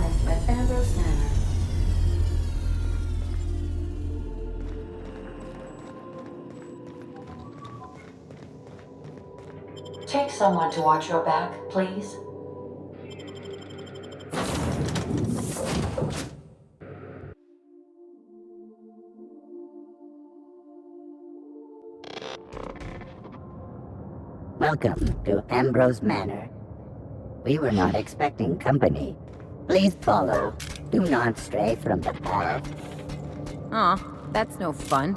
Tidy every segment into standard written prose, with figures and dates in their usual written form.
arrived at Ambrose Manor. Take someone to watch your back, please. Welcome to Ambrose Manor. We were not expecting company. Please follow. Do not stray from the path. Aw, that's no fun.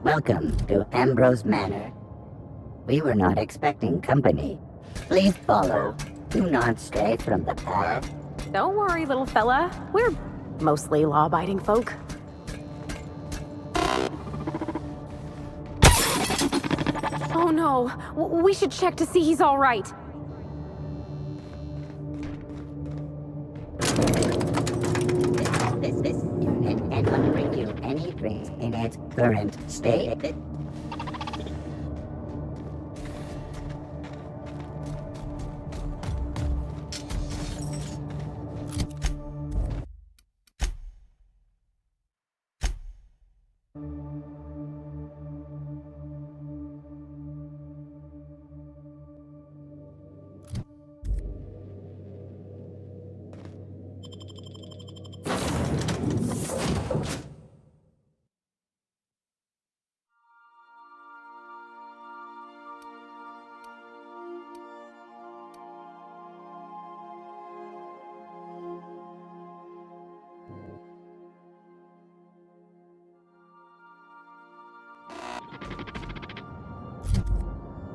Welcome to Ambrose Manor. We were not expecting company. Please follow. Do not stray from the path. Don't worry, little fella. We're mostly law-abiding folk. Oh no! We should check to see he's all right. This unit cannot bring you any drinks in its current state.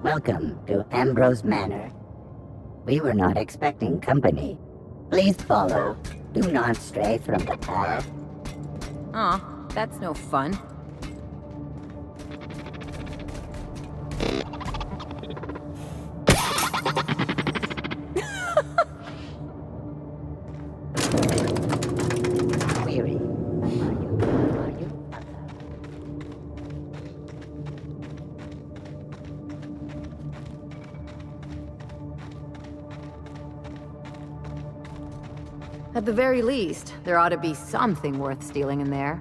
Welcome to Ambrose Manor. We were not expecting company. Please follow. Do not stray from the path. Aw, that's no fun. Weary. Are you? At the very least, there ought to be something worth stealing in there.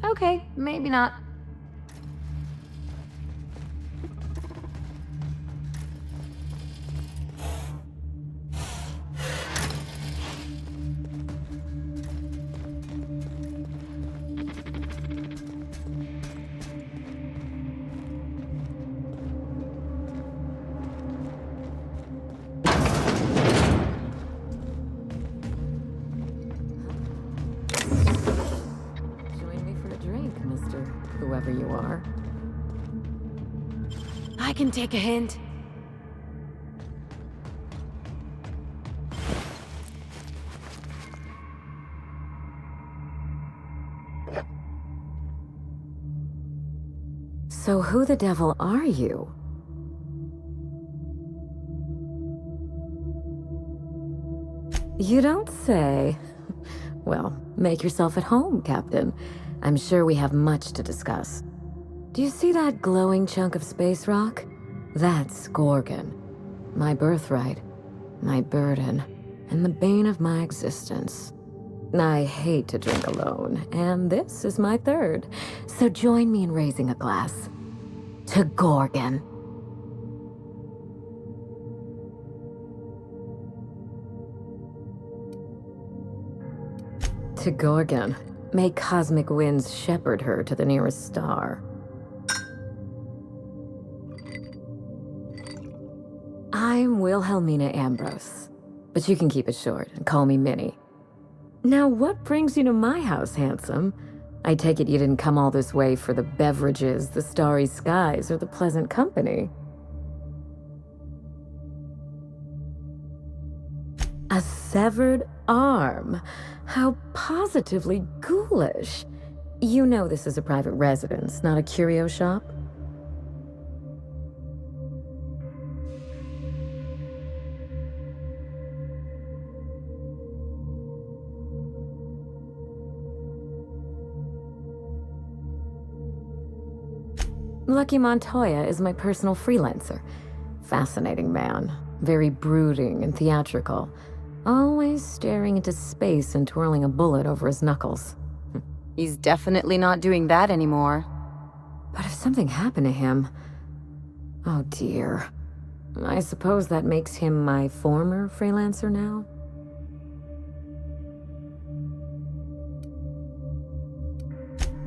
Okay, maybe not. Join me for a drink, Mr. Whoever you are. I can take a hint. So who the devil are you? You don't say. Well, make yourself at home, Captain. I'm sure we have much to discuss. Do you see that glowing chunk of space rock? That's Gorgon. My birthright, my burden, and the bane of my existence. I hate to drink alone, and this is my third. So join me in raising a glass. To Gorgon. To Gorgon. May cosmic winds shepherd her to the nearest star. I'm Wilhelmina Ambrose, but you can keep it short and call me Minnie. Now, what brings you to my house, handsome? I take it you didn't come all this way for the beverages, the starry skies, or the pleasant company. A severed arm? How positively ghoulish. You know this is a private residence, not a curio shop? Lucky Montoya is my personal freelancer. Fascinating man. Very brooding and theatrical. Always staring into space and twirling a bullet over his knuckles. He's definitely not doing that anymore. But if something happened to him... Oh dear. I suppose that makes him my former freelancer now?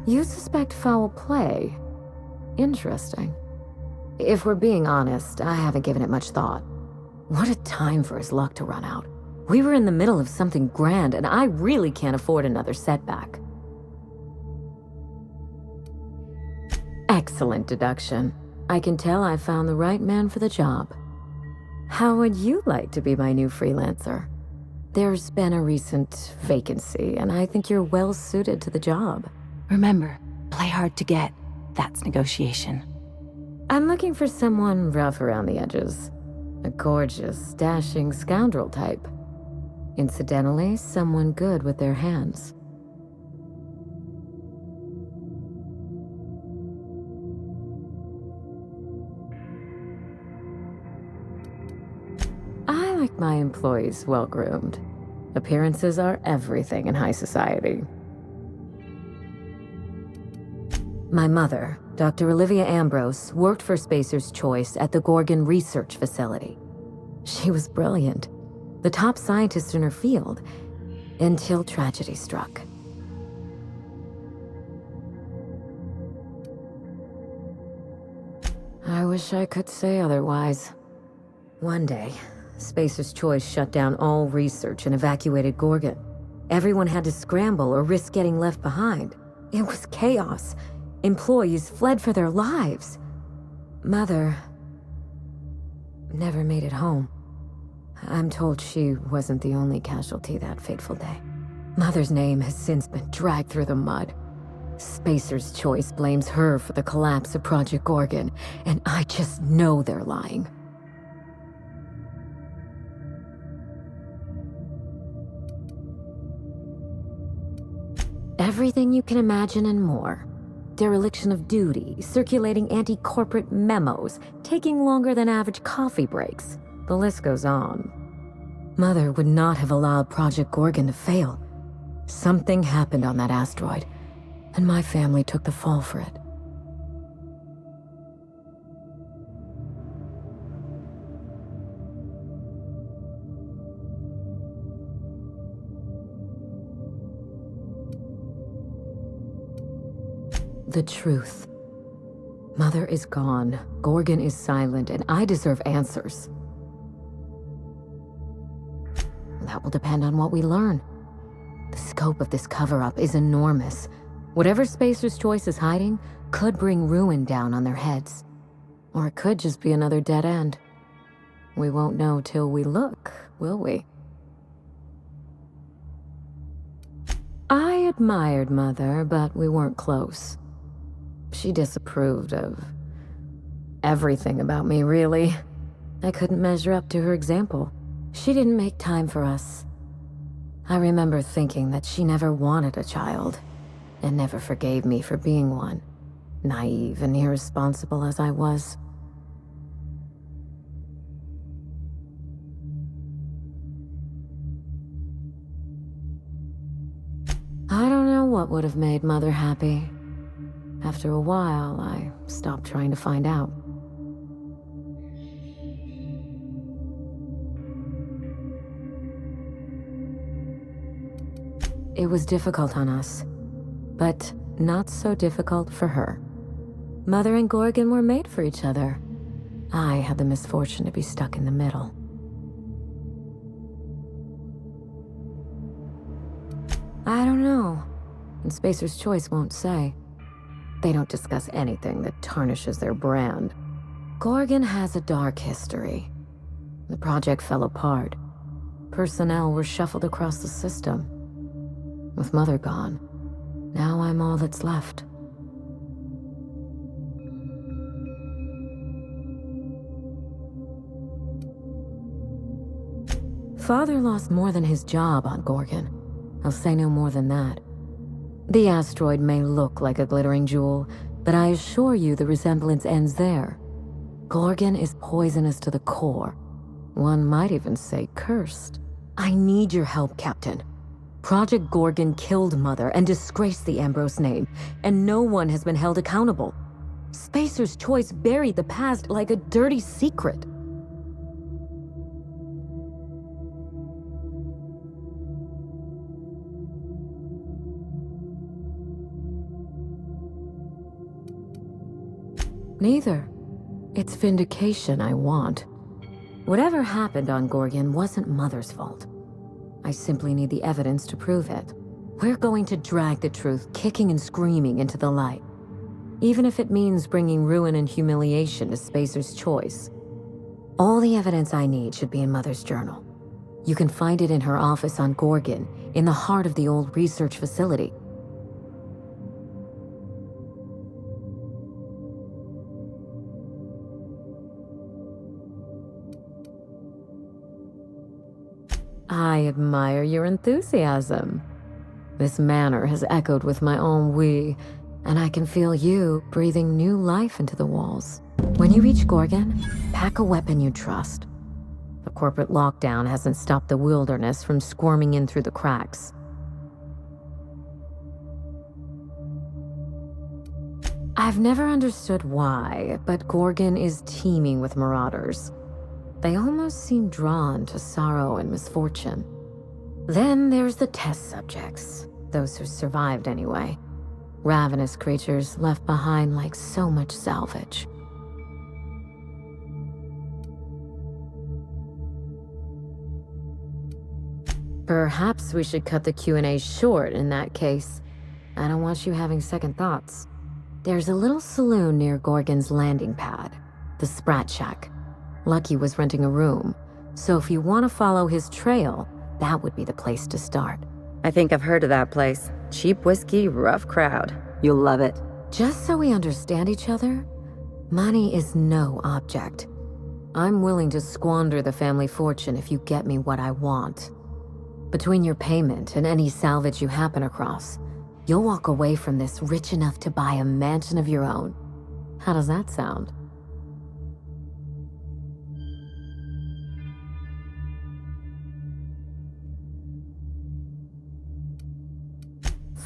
You suspect foul play? Interesting. If we're being honest, I haven't given it much thought. What a time for his luck to run out. We were in the middle of something grand, and I really can't afford another setback. Excellent deduction. I can tell I found the right man for the job. How would you like to be my new freelancer? There's been a recent vacancy, and I think you're well suited to the job. Remember, play hard to get. That's negotiation. I'm looking for someone rough around the edges. A gorgeous, dashing scoundrel type. Incidentally, someone good with their hands. I like my employees well-groomed. Appearances are everything in high society. My mother, Dr. Olivia Ambrose, worked for Spacer's Choice at the Gorgon Research Facility. She was brilliant, the top scientist in her field, until tragedy struck. I wish I could say otherwise. One day, Spacer's Choice shut down all research and evacuated Gorgon. Everyone had to scramble or risk getting left behind. It was chaos. Employees fled for their lives. Mother never made it home. I'm told she wasn't the only casualty that fateful day. Mother's name has since been dragged through the mud. Spacer's Choice blames her for the collapse of Project Gorgon, and I just know they're lying. Everything you can imagine and more. Dereliction of duty, circulating anti-corporate memos, taking longer than average coffee breaks. The list goes on. Mother would not have allowed Project Gorgon to fail. Something happened on that asteroid, and my family took the fall for it. The truth. Mother is gone, Gorgon is silent, and I deserve answers. That will depend on what we learn. The scope of this cover-up is enormous. Whatever Spacer's Choice is hiding could bring ruin down on their heads. Or it could just be another dead end. We won't know till we look, will we? I admired Mother, but we weren't close. She disapproved of everything about me, really. I couldn't measure up to her example. She didn't make time for us. I remember thinking that she never wanted a child, and never forgave me for being one, naive and irresponsible as I was. what would have made Mother happy. After a while, I stopped trying to find out. It was difficult on us, but not so difficult for her. Mother and Gorgon were made for each other. I had the misfortune to be stuck in the middle. I don't know, and Spacer's Choice won't say. They don't discuss anything that tarnishes their brand. Gorgon has a dark history. The project fell apart. Personnel were shuffled across the system. With Mother gone, now I'm all that's left. Father lost more than his job on Gorgon. I'll say no more than that. The asteroid may look like a glittering jewel, but I assure you the resemblance ends there. Gorgon is poisonous to the core. One might even say cursed. I need your help, Captain. Project Gorgon killed Mother and disgraced the Ambrose name, and no one has been held accountable. Spacer's Choice buried the past like a dirty secret. Neither. It's vindication I want. Whatever happened on Gorgon wasn't Mother's fault. I simply need the evidence to prove it. We're going to drag the truth kicking and screaming into the light. Even if it means bringing ruin and humiliation to Spacer's Choice. All the evidence I need should be in Mother's journal. You can find it in her office on Gorgon, in the heart of the old research facility. I admire your enthusiasm. This manor has echoed with my ennui, and I can feel you breathing new life into the walls. When you reach Gorgon, pack a weapon you trust. The corporate lockdown hasn't stopped the wilderness from squirming in through the cracks. I've never understood why, but Gorgon is teeming with marauders. They almost seem drawn to sorrow and misfortune. Then there's the test subjects, those who survived anyway. Ravenous creatures left behind like so much salvage. Perhaps we should cut the Q&A short in that case. I don't want you having second thoughts. There's a little saloon near Gorgon's landing pad, the Sprat Shack. Lucky was renting a room, so if you want to follow his trail, that would be the place to start. I think I've heard of that place. Cheap whiskey, rough crowd. You'll love it. Just so we understand each other, money is no object. I'm willing to squander the family fortune if you get me what I want. Between your payment and any salvage you happen across, you'll walk away from this rich enough to buy a mansion of your own. How does that sound?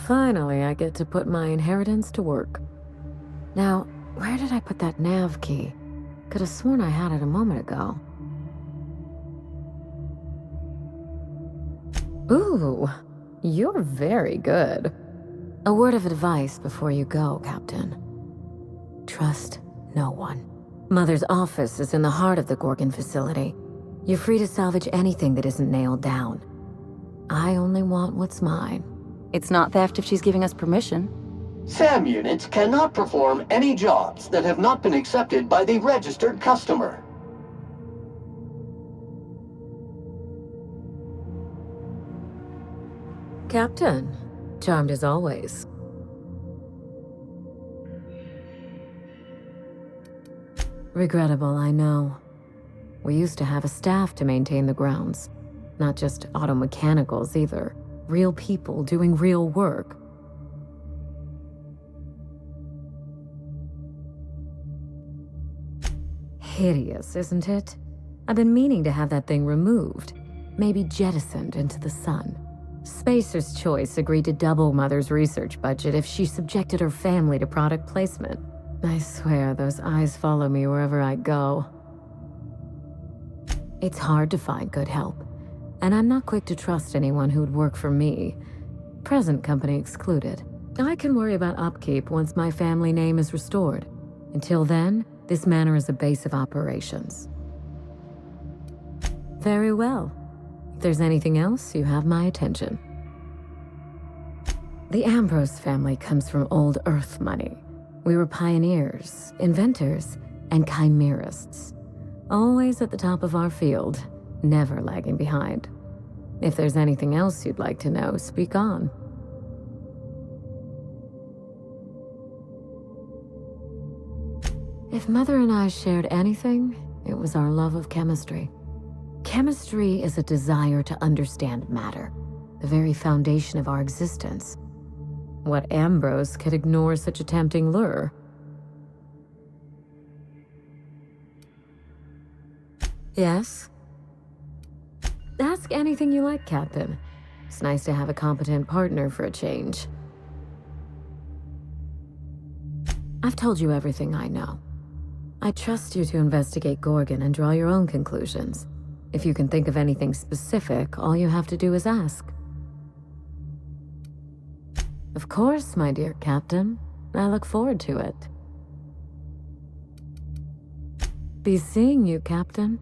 Finally, I get to put my inheritance to work. Now, where did I put that nav key? Could have sworn I had it a moment ago. Ooh, you're very good. A word of advice before you go, Captain. Trust no one. Mother's office is in the heart of the Gorgon facility. You're free to salvage anything that isn't nailed down. I only want what's mine. It's not theft if she's giving us permission. SAM units cannot perform any jobs that have not been accepted by the registered customer. Captain, charmed as always. Regrettable, I know. We used to have a staff to maintain the grounds. Not just auto mechanicals either. Real people doing real work. Hideous, isn't it? I've been meaning to have that thing removed. Maybe jettisoned into the sun. Spacer's Choice agreed to double Mother's research budget if she subjected her family to product placement. I swear, those eyes follow me wherever I go. It's hard to find good help, and I'm not quick to trust anyone who'd work for me. Present company excluded. I can worry about upkeep once my family name is restored. Until then, this manor is a base of operations. Very well. If there's anything else, you have my attention. The Ambrose family comes from old Earth money. We were pioneers, inventors, and chimerists. Always at the top of our field, never lagging behind. If there's anything else you'd like to know, speak on. If Mother and I shared anything, it was our love of chemistry. Chemistry is a desire to understand matter, the very foundation of our existence. What Ambrose could ignore such a tempting lure? Yes? Ask anything you like, Captain. It's nice to have a competent partner for a change. I've told you everything I know. I trust you to investigate Gorgon and draw your own conclusions. If you can think of anything specific, all you have to do is ask. Of course, my dear Captain. I look forward to it. Be seeing you, Captain.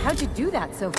How'd you do that so...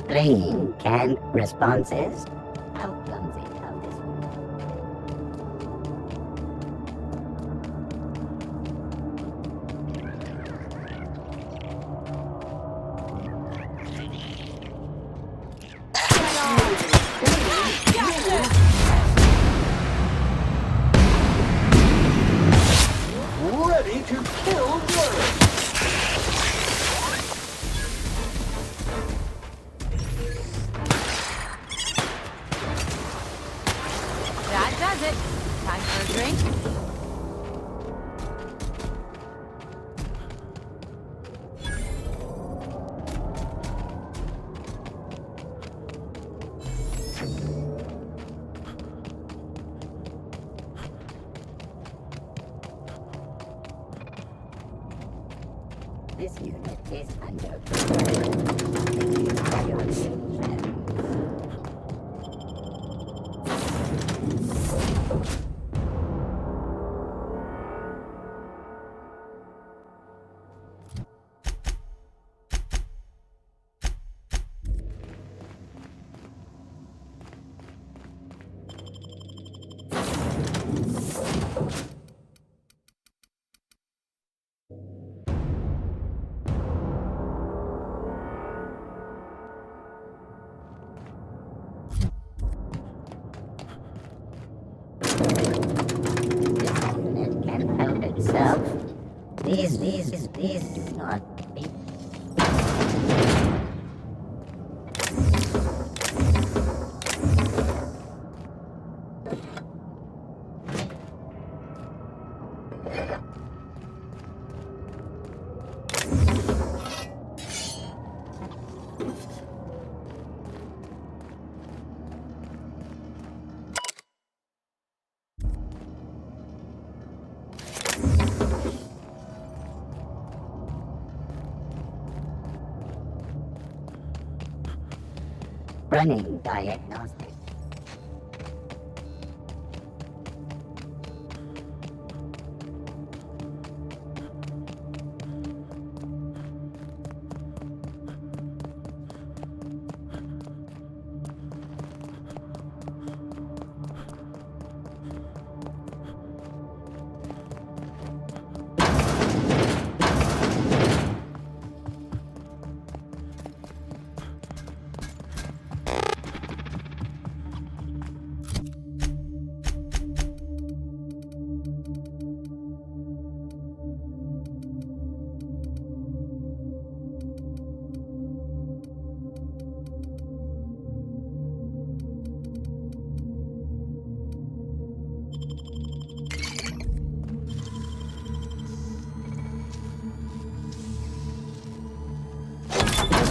Clean, canned responses. How clumsy how this Ready to kill worms! That does it. Time for a drink? This unit is under control. Priority. This unit can help itself. These do not be. Running diagnostic.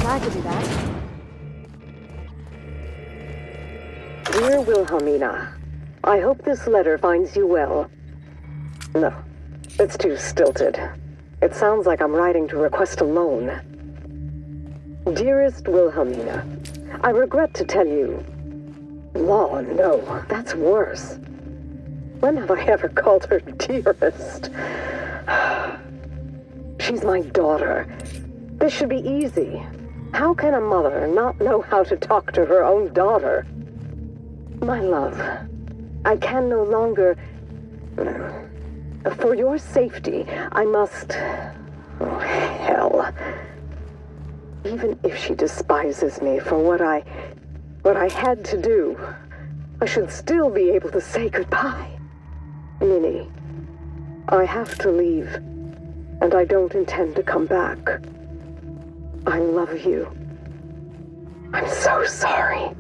I could do that. Dear Wilhelmina, I hope this letter finds you well. No, it's too stilted. It sounds like I'm writing to request a loan. Dearest Wilhelmina, I regret to tell you... Law, no, that's worse. When have I ever called her dearest? She's my daughter. This should be easy. How can a mother not know how to talk to her own daughter? My love, I can no longer... For your safety, I must... Oh, hell. Even if she despises me for what I had to do, I should still be able to say goodbye. Minnie, I have to leave, and I don't intend to come back. I love you. I'm so sorry.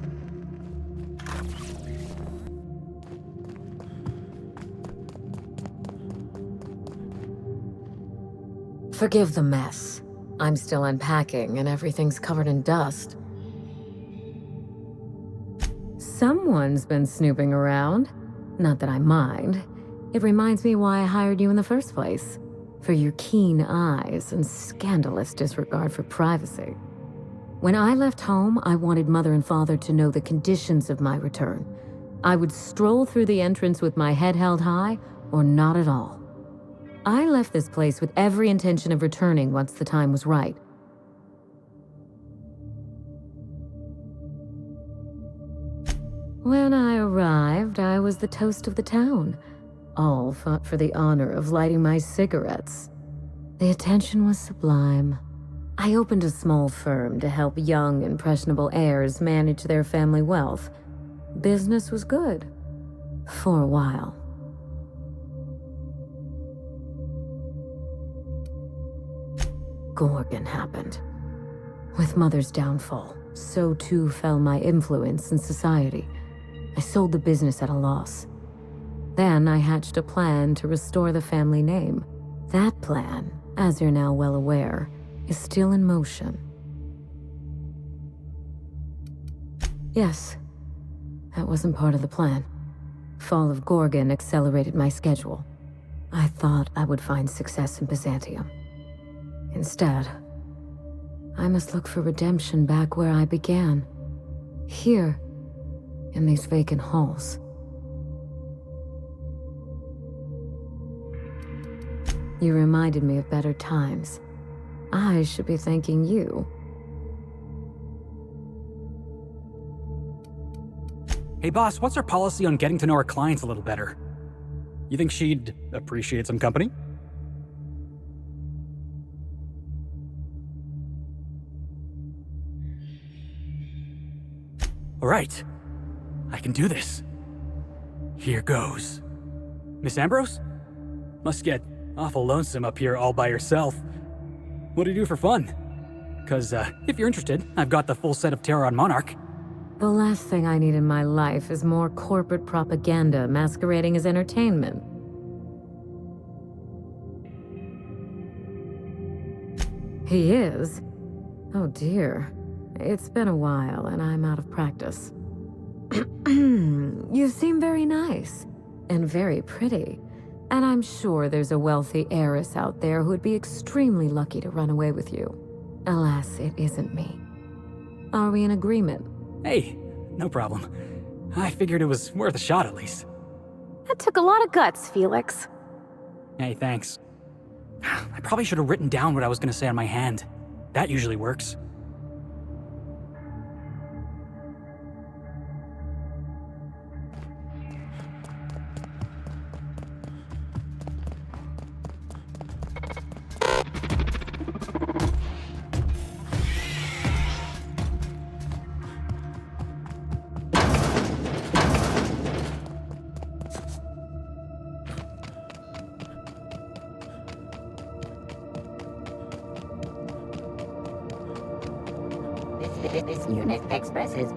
Forgive the mess. I'm still unpacking and everything's covered in dust. Someone's been snooping around. Not that I mind. It reminds me why I hired you in the first place. For your keen eyes and scandalous disregard for privacy. When I left home, I wanted Mother and Father to know the conditions of my return. I would stroll through the entrance with my head held high, or not at all. I left this place with every intention of returning once the time was right. When I arrived, I was the toast of the town. All fought for the honor of lighting my cigarettes. The attention was sublime. I opened a small firm to help young, impressionable heirs manage their family wealth. Business was good. For a while. Gorgon happened. With Mother's downfall, so too fell my influence in society. I sold the business at a loss. Then I hatched a plan to restore the family name. That plan, as you're now well aware, is still in motion. Yes, that wasn't part of the plan. Fall of Gorgon accelerated my schedule. I thought I would find success in Byzantium. Instead, I must look for redemption back where I began. Here, in these vacant halls. You reminded me of better times. I should be thanking you. Hey boss, what's our policy on getting to know our clients a little better? You think she'd appreciate some company? Alright, I can do this. Here goes. Miss Ambrose? Must get awful lonesome up here all by yourself. What do you do for fun? 'Cause if you're interested, I've got the full set of Terror on Monarch. The last thing I need in my life is more corporate propaganda masquerading as entertainment. He is? Oh dear. It's been a while and I'm out of practice. You seem very nice and very pretty. And I'm sure there's a wealthy heiress out there who'd be extremely lucky to run away with you. Alas, it isn't me. Are we in agreement? Hey, no problem. I figured it was worth a shot at least. That took a lot of guts, Felix. Hey, thanks. I probably should have written down what I was gonna say on my hand. That usually works. This unit expresses